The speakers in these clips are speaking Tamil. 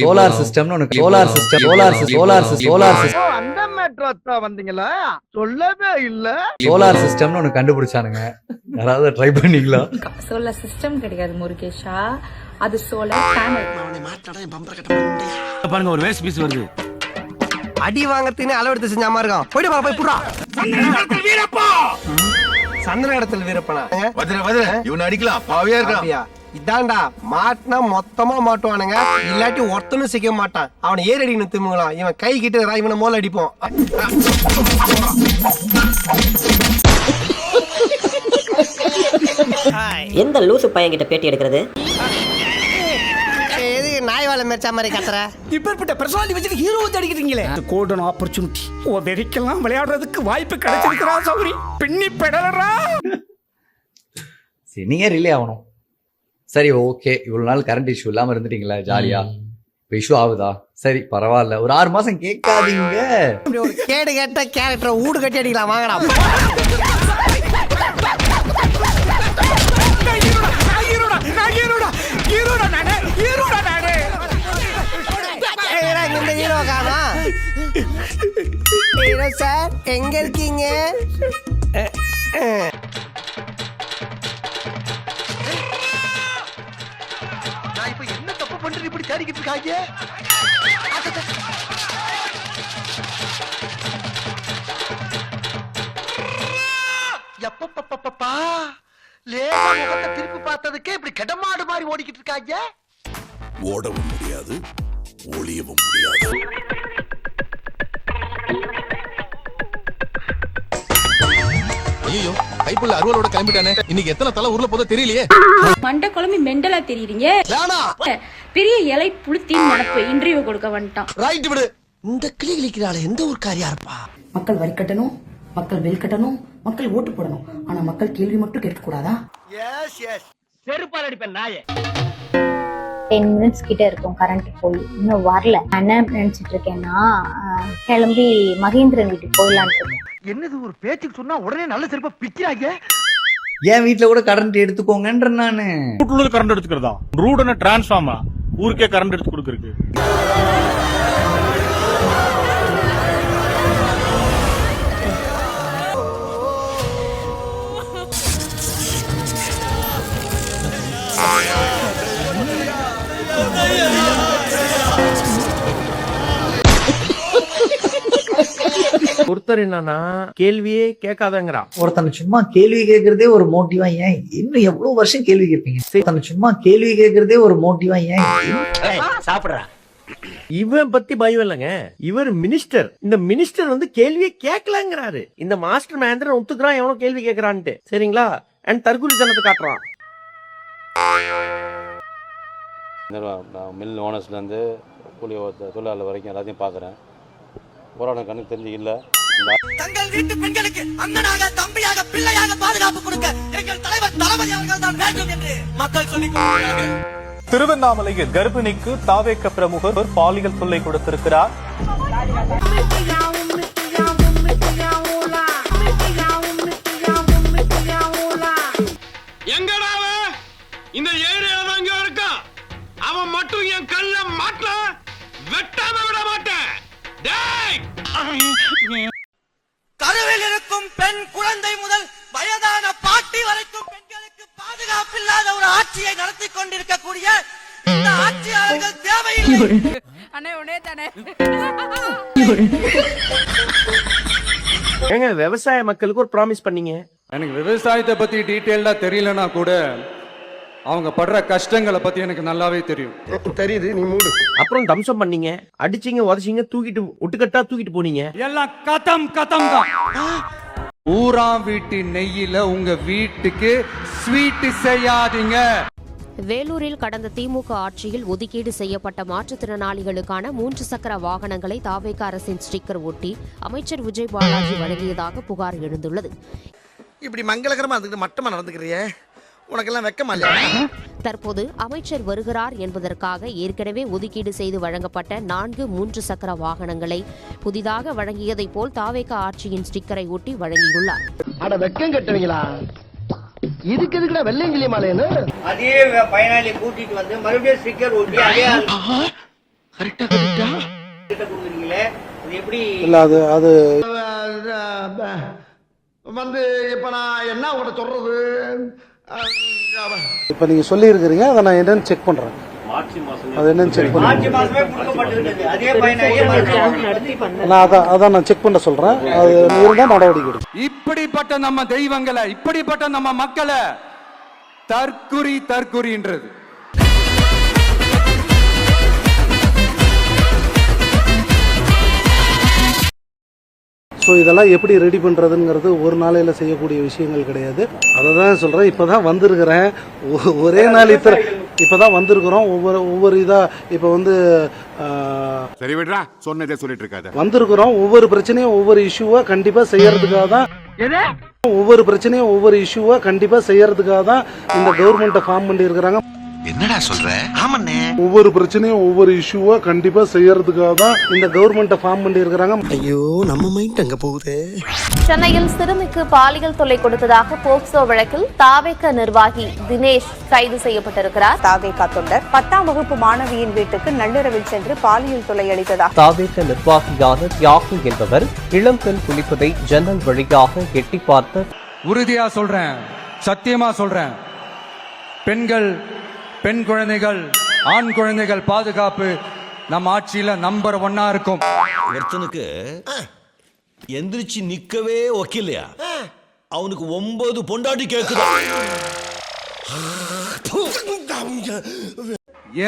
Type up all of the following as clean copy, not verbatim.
சோலார் சிஸ்டம்னு ஒன்னு அந்த மேட்ரா வந்தீங்களா சொல்லவே இல்ல. சோலார் சிஸ்டம்னு ஒன்னு கண்டுபிடிச்சானுங்க. யாராவது ட்ரை பண்ணீங்களா? சோலார் சிஸ்டம் கிடையாது முருகேஷா, அது சோலார் பேனல். பாருங்க ஒரு வேஸ்ட் பீஸ் வருது. அடி வாங்கறதுன்னு அளவெடுத்து செஞ்ச மாதிரி இருக்கான். போயிட்டு வா, போய் புடுறா. சந்தன இடத்துல வீரப்பனா இவனை அடிக்கலாம் பாவியா இருக்கான். இதான்டா மாட்டினா மொத்தமா மாட்டுவானுங்க, இல்லாட்டி ஒருத்தனும் சிக்க மாட்டான். அவனை ஏறி அடிக்கணும் திரும்பலாம். இவன் கை கிட்ட இவனை மோல அடிப்போம். எந்த லூசு பையன் கிட்ட பேட்டி எடுக்கிறது? எது நாய் வாழை மெச்சா மாதிரி கத்துற? இப்பேற்பட்ட பர்சனாலிட்டி வச்சுட்டு ஹீரோ வந்து அடிக்கிறீங்களே. கோல்டன் ஆப்பர்ச்சுனிட்டி வெறிக்கெல்லாம் விளையாடுறதுக்கு வாய்ப்பு கிடைச்சிருக்கிறா சௌரி. பின்னி பெடலரா. சரி, நீங்க ரிலே ஆகணும். சரி, ஓகே, இவ்வளவு நாள் கரண்ட் இஷ்யூ இல்லாம இருந்துட்டீங்களா ஜாலியா? இப்ப இஷ்யூ ஆகுதா? சரி பரவாயில்ல, ஒரு 6 மாசம் கேட்காதீங்க. ஒரு கேடு கேட்ட கேரக்டர் ஊடு கட்டி அடிக்கலாம். வாங்கடா. சார் எங்க இருக்கீங்க? நான் இப்ப என்ன தப்பு பண்றேன் இப்படி தேடிக்கிட்டு இருக்காங்க? எப்பப்பப்பப்பா லேசா முகத்தை திருப்பி பார்த்ததுக்கே இப்படி கடமாடு மாதிரி ஓடிக்கிட்டு இருக்காங்க. ஓடவும் முடியாது, ஒளியவும் முடியாது. ஐயோ, கைப்புள்ள அருவலோட கிளம்பிட்டானே. இன்னைக்கு எத்தனை தலை ஊர்ல போதோ தெரியலையே. மண்ட குழம்பி மெண்டலா தெரியுறீங்க. பெரிய இலை புளுத்தின் நடப்பு இன்டர்வியூ கொடுக்க வந்துட்டான். ரைட் விடு. இந்த கிளி கிளிக்கிறாளே எந்த ஊர்க்காரியா இருப்பா? மக்கள் வரி கட்டணும், மக்கள் பில் கட்டணும், மக்கள் ஓட்டு போடணும். ஆனா மக்கள் கேள்வி மட்டும் கேட்க கூடாதா? Yes yes. செருப்பால் அடிப்பேன் நாயே. 10 மினிட்ஸ் கிட்ட இருக்கும் கரண்ட் போய், இன்னும் வரல. என்ன நினைச்சிட்டு இருக்கேன்னா கிளம்பி மகேந்திரன் வீட்டுக்கு போயிடலான்னு இருக்கேன். என்னது ஒரு பேச்சுக்கு சொன்னா உடனே நல்ல செருப்பா பிக்கிறாங்க. என் வீட்டுல கூட கரண்ட் எடுத்துக்கோங்கன்ற நானு. கரண்ட் எடுத்துக்கிறதா? ரூடன டிரான்ஸ்ஃபார்மா ஊருக்கே கரண்ட் எடுத்து கொடுக்கறதுக்கு. ஒருத்தர் என்னன்னா கேள்வியே கேட்காதங்கிறான். ஒருத்தனை சும்மா கேள்வி கேட்கறதே ஒரு மோட்டிவா? ஏன் இன்னும் எவ்வளவு வருஷம் கேள்வி கேட்பீங்க? ஒருத்தனை சும்மா கேள்வி கேட்கறதே ஒரு மோட்டிவா? ஏன் சாப்பிடுறா. இவன் பத்தி பயம் இல்லைங்க, இவர் மினிஸ்டர். இந்த மினிஸ்டர் வந்து கேள்வியே கேட்கலங்கிறாரு. இந்த மாஸ்டர் மகேந்திரன் ஒத்துக்கிறான் எவனோ கேள்வி கேட்கறான்ட்டு. சரிங்களா? அண்ட் தற்கொலை ஜனத்தை காட்டுறான். மில் ஓனர்ஸ்லேருந்து கூலி தொழிலாளர் வரைக்கும் எல்லாத்தையும் பார்க்குறேன். போராட்டம் கண்ணுக்கு தெரிஞ்சு இல்லை. தங்கள் வீட்டு பெண்களுக்கு அண்ணனாக, தம்பியாக, பிள்ளையாக பாதுகாப்பு கொடுக்க எங்கள் தலைவர் தளபதி அவர்கள் தான் வேண்டும் என்று மக்கள் சொல்லிக் கொண்டிருக்கிறார்கள். திருவண்ணாமலையில் கர்ப்பிணிக்கு தாவேக பிரமுகர் பாலியல் தொல்லை கொடுத்திருக்கிறார். எங்கடாவ இந்த ஏரியால தான் இங்க இருக்கான். அவன் மட்டும் என் கல்ல மாட்டல வெட்டாம விட மாட்டேன். கருவில் இருக்கும் பெண் குழந்தை முதல் வயதான பாட்டி வரைக்கும் பெண்களுக்கு பாதுகாப்பில்லாத ஒரு ஆட்சியை நடத்தி கொண்டிருக்கக்கூடிய இந்த ஆட்சியாளர்கள் தேவையில்லை. ஏங்க விவசாய மக்களுக்கு ஒரு ப்ராமிஸ் பண்ணீங்க. எனக்கு விவசாயத்தை பத்தி டீட்டெயில்டா தெரியலனா கூட அவங்க படுற கஷ்டங்களை பத்தி எனக்கு நல்லாவே தெரியும். தெரியுது, நீ மூடு. அப்புறம் தம்சம் பண்ணீங்க, அடிச்சீங்க, உதச்சிங்க, தூக்கிட்டு ஒட்டுக்கட்டா தூக்கிட்டு போனீங்க. எல்லாம் கதம் கதம் தான். ஊரா வீட்டு நெய்யில உங்க வீட்டுக்கு ஸ்வீட் செய்யாதீங்க. வேலூரில் கடந்த திமுக ஆட்சியில் ஒதுக்கீடு செய்யப்பட்ட மாற்றுத்திறனாளிகளுக்கான 3 சக்கர வாகனங்களை தாவேக அரசின் ஸ்டிக்கர் ஒட்டி அமைச்சர் விஜய் பாலாஜி வழங்கியதாக புகார் எழுந்துள்ளது. இப்படி மங்களகரமா இருந்துட்டு மட்டமா நடந்துக்கிறியே, உனக்கெல்லாம் வெக்கமா இல்லையா? தற்போது அமைச்சர் வருகிறார் என்பதற்காக ஏற்கனவே ஒதுக்கீடு செய்து வழங்கப்பட்ட 4 3 சக்கர வாகனங்களை புதிதாக வழங்கியதை போல் தாவேக ஆட்சியின் ஸ்டிக்கரை ஒட்டி வழங்கியுள்ளார். அட வெக்கம் கட்டுவீங்களா? இதுக்கு எதுக்குடா வெள்ளையங்கிலி மாலைன்னு? அதே பயனாளி கூட்டிட்டு வந்து மறுபடியும் ஸ்டிக்கர் ஒட்டி அதே இல்ல அது வந்து இப்ப நான் என்ன உங்கள்கிட்ட சொல்றது இப்ப நீங்க சொல்லி இருக்கிறீங்க, அதை நான் என்னன்னு செக் பண்றேன். அது என்னன்னு செக் பண்ணுறேன். அதான் நான் செக் பண்ண சொல்றேன். அது இருந்தா நடவடிக்கை எடுக்கும். இப்படிப்பட்ட நம்ம தெய்வங்களை, இப்படிப்பட்ட நம்ம மக்களை தற்குறின்றது. ஸோ இதெல்லாம் எப்படி ரெடி பண்ணுறதுங்கிறது ஒரு நாளையில் செய்யக்கூடிய விஷயங்கள் கிடையாது. அதை தான் சொல்கிறேன். இப்போ தான் வந்திருக்கிறேன், ஒரே நாள் இப்போ தான் வந்திருக்கிறோம். ஒவ்வொரு இதாக இப்போ வந்து சரி விடுறா, சொன்னதே சொல்லிட்டு இருக்காத. வந்திருக்கிறோம். ஒவ்வொரு பிரச்சனையும் ஒவ்வொரு இஷ்யூவாக கண்டிப்பாக செய்யறதுக்காக தான் இந்த கவர்மெண்ட்டை ஃபார்ம் பண்ணி இருக்கிறாங்க. என்னடா சொல்ற? ஆமாண்ணே. ஒவ்வொரு பிரச்சனையும் ஒவ்வொரு இஷ்யூவா கண்டிப்பா செய்யறதுக்காக தான் இந்த கவர்மெண்ட்டை ஃபார்ம் பண்ணி இருக்கிறாங்க. ஐயோ, நம்ம மைண்ட் அங்க போகுது. சென்னையில் சிறுமிக்கு பாலியல் தொல்லை கொடுத்ததாக போக்சோ வழக்கில் தாவேக நிர்வாகி தினேஷ் கைது செய்யப்பட்டிருக்கிறார். தாவேகா தொண்டர் 10ஆம் வகுப்பு மாணவியின் வீட்டுக்கு நள்ளிரவில் சென்று பாலியல் தொல்லை அளித்ததாக தாவேக நிர்வாகியான தியாகு என்பவர் இளம் பெண் குளிப்பதை ஜன்னல் வழியாக எட்டி பார்த்து உறுதியா சொல்றேன், சத்தியமா சொல்றேன், பெண் குழந்தைகள், ஆண் குழந்தைகள் பாதுகாப்பு நம்ம ஆட்சியில நம்பர் 1 இருக்கும். ஒருத்தனுக்கு எந்திரிச்சு நிக்கவே ஒக்கில்லையா, அவனுக்கு 9 பொண்டாட்டி கேக்குதா?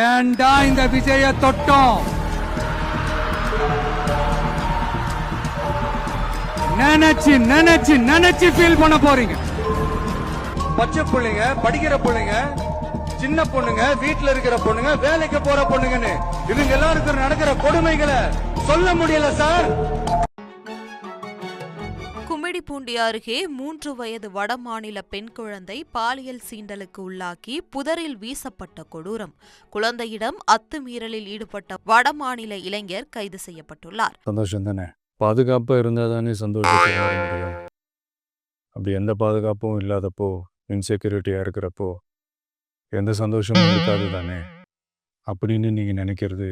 ஏண்டா இந்த விஜய தொட்டோம்? நினைச்சு ஃபீல் பண்ண போறீங்க. பச்சை பிள்ளைங்க, படிக்கிற பிள்ளைங்க, சின்ன பொண்ணுங்க, வீட்டுல இருக்கிற பொண்ணுங்க, வேலைக்கு போற பொண்ணுங்கன்னு இவங்க எல்லாருக்கும் நடக்கிற கொடுமைகளை சொல்ல முடியல சார். கும்மிடிப்பூண்டி அருகே 3 வயது வடமாநில பெண் குழந்தை பாலியல் சீண்டலுக்கு உள்ளாக்கி புதரில் வீசப்பட்ட கொடூரம். குழந்தையிடம் அத்துமீறலில் ஈடுபட்ட வடமாநில இளைஞர் கைது செய்யப்பட்டுள்ளார். சந்தோஷம் தானே, பாதுகாப்பா இருந்தா தானே சந்தோஷத்தை உணர முடியும். அப்படி எந்த பாதுகாப்பும் இல்லாதப்போ, இன்செக்யூரிட்டியா இருக்கிறப்போ எந்த சந்தோஷமும் இருக்காது தானே அப்படின்னு நீங்க நினைக்கிறது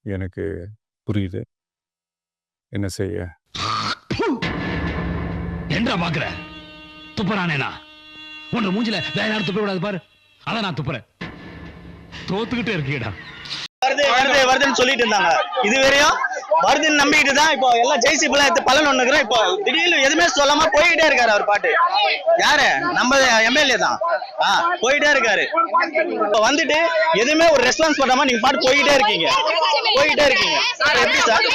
எனக்கு புரியுது. என்ன செய்ய? என்ன பாக்குற? துப்புறானேனா? உன்ன மூஞ்சில வேற யாரும் துப்ப விடாது பாரு. அதான் நான் துப்புறேன். தோத்துக்கிட்டே இருக்கீடா. வருதுன்னு சொல்லிட்டு இருந்தாங்க. இது வரையும் வருதுன்னு நம்பிக்கிட்டு தான் இப்போ எல்லாம் ஜெய்சி பலன் ஒண்ணுக்கிறோம். இப்போ திடீர்னு எதுவுமே சொல்லாம போயிட்டே இருக்காரு அவர் பாட்டு. யாரு? நம்ம எம்எல்ஏ தான். போயிட்டே இருக்காரு. இப்போ வந்துட்டு எதுவுமே ஒரு ரெஸ்பான்ஸ் பண்ணாம நீங்க பாட்டு போயிட்டே இருக்கீங்க. எப்படி சார்?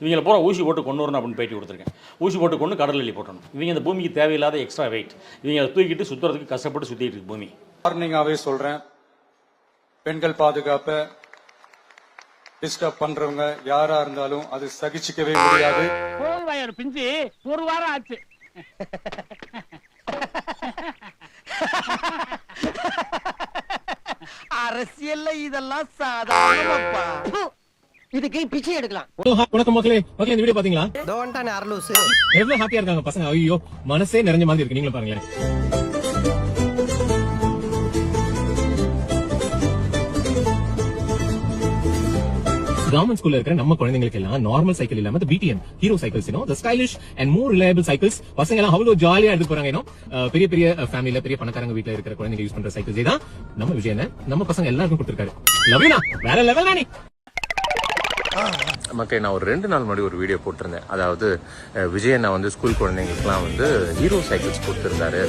இவங்களை பூரா ஊசி போட்டு கொண்டு வரணும் அப்படின்னு பேட்டி கொடுத்துருக்கேன். ஊசி போட்டு கொண்டு கடல் எள்ளி போட்டணும். இவங்க இந்த பூமிக்கு தேவையில்லாத எக்ஸ்ட்ரா வெயிட். இவங்க தூக்கிட்டு சுற்றுறதுக்கு கஷ்டப்பட்டு சுற்றிட்டு இருக்கு பூமி. வார்னிங்காவே சொல்றேன், பெண்கள் பாதுகாப்பை டிஸ்டர்ப் பண்றவங்க யாரா இருந்தாலும் அது சகிச்சுக்கவே முடியாது. பிஞ்சு ஒரு வாரம் ஆச்சு. அரசியல்ல இதெல்லாம் சாதாரணப்பா. இதுக்கு பிச்சை எடுக்கலாம். வணக்கம் மக்களே, இந்த வீடியோ பாத்தீங்களா? எவ்வளவு ஹாப்பியா இருக்காங்க பசங்க. ஐயோ, மனசே நிறைஞ்ச மாதிரி இருக்கு. நீங்களும் பாருங்களேன். கவர்மெண்ட் ஸ்கூல்ல இருக்கிற நம்ம குழந்தைங்களுக்கு எல்லாம் நார்மல் சைக்கிள் இல்லாம BTM hero cycles, the stylish and more reliable cycles பசங்க எல்லாம் அவ்வளவு ஜாலியா எடுத்து போறாங்க. பெரிய பெரிய ஃபேமிலில பெரிய பணக்காரங்க வீட்ல இருக்கிற குழந்தைங்க யூஸ் பண்ற சைக்கிள்ஸ் தான் நம்ம விஜயன் நம்ம பசங்க எல்லாருக்கும் கொடுத்திருக்காரு. லவ்னா வேற லெவல் நானே. மக்களே, நான் ஒரு 2 நாள் முன்னாடி ஒரு வீடியோ போட்டிருந்தேன். அதாவது விஜயண்ணா வந்து ஸ்கூல் குழந்தைங்களுக்குலாம் வந்து ஹீரோ சைக்கிள்ஸ் கொடுத்துருந்தாரு.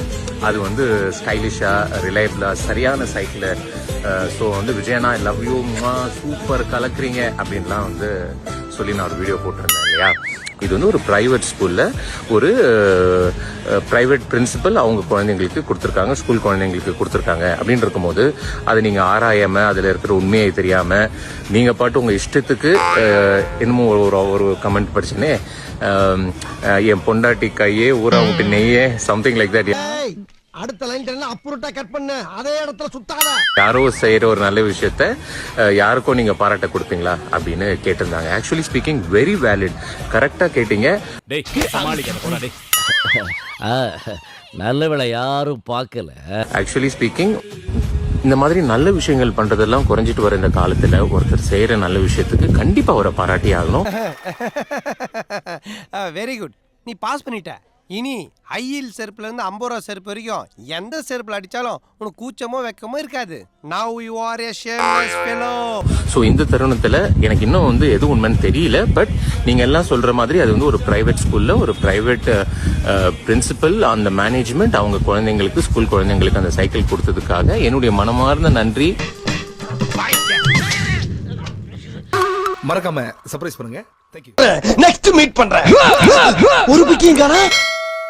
அது வந்து ஸ்டைலிஷா, ரிலையபிளா, சரியான சைக்கிள். ஸோ வந்து விஜயண்ணா லவ் யூ, சூப்பர் கலக்குறீங்க அப்படின்லாம் வந்து சொல்லி நான் ஒரு வீடியோ போட்டிருந்தேன் இல்லையா. இது வந்து ஒரு பிரைவேட் ஸ்கூல்ல ஒரு பிரைவேட் பிரின்சிபல் அவங்க குழந்தைங்களுக்கு கொடுத்துருக்காங்க, ஸ்கூல் குழந்தைங்களுக்கு கொடுத்துருக்காங்க. அப்படின்னு இருக்கும்போது அதை நீங்க ஆராயாம, அதுல இருக்கிற உண்மையை தெரியாம நீங்க பாட்டு உங்க இஷ்டத்துக்கு என்னமோ ஒரு கமெண்ட் படிச்சுனே, என் பொண்டாட்டி கையே ஊரா விட்டு நெய்யே, சம்திங் லைக் தட். அடுத்த லைன் அப்புறட்டா கட் பண்ண அதே இடத்துல சுத்தாத. யாரோ செய்யற ஒரு நல்ல விஷயத்த யாருக்கும் நீங்க பாராட்ட கொடுப்பீங்களா அப்படின்னு கேட்டிருந்தாங்க. ஆக்சுவலி ஸ்பீக்கிங் வெரி வேலிட், கரெக்டா கேட்டீங்க. நல்ல வேளை யாரும் பார்க்கல. ஆக்சுவலி ஸ்பீக்கிங் இந்த மாதிரி நல்ல விஷயங்கள் பண்றதெல்லாம் குறைஞ்சிட்டு வர இந்த காலத்துல ஒருத்தர் செய்யற நல்ல விஷயத்துக்கு கண்டிப்பா அவரை பாராட்டி ஆகணும். வெரி குட், நீ பாஸ் பண்ணிட்ட. இனி ஹையில் செருப்புல இருந்து 50 ரூபா செருப்பு வரைக்கும் எந்த செருப்புல அடிச்சாலும் உனக்கு கூச்சமோ வெக்கமோ இருக்காது. Now you are a shameless fellow. So இந்த தருணத்துல எனக்கு இன்னும் வந்து எது உண்மைன்னு தெரியல. பட் நீங்க எல்லாம் சொல்ற மாதிரி அது வந்து ஒரு பிரைவேட் ஸ்கூல்ல ஒரு பிரைவேட் பிரின்சிபல், அந்த மேனேஜ்மெண்ட் அவங்க குழந்தைங்களுக்கு, ஸ்கூல் குழந்தைங்களுக்கு அந்த சைக்கிள் கொடுத்ததுக்காக என்னுடைய மனமார்ந்த நன்றி. மறக்காம சர்ப்ரைஸ் பண்ணுங்க. நெக்ஸ்ட் மீட் பண்றேன். ஒரு பிக்கிங் காணா.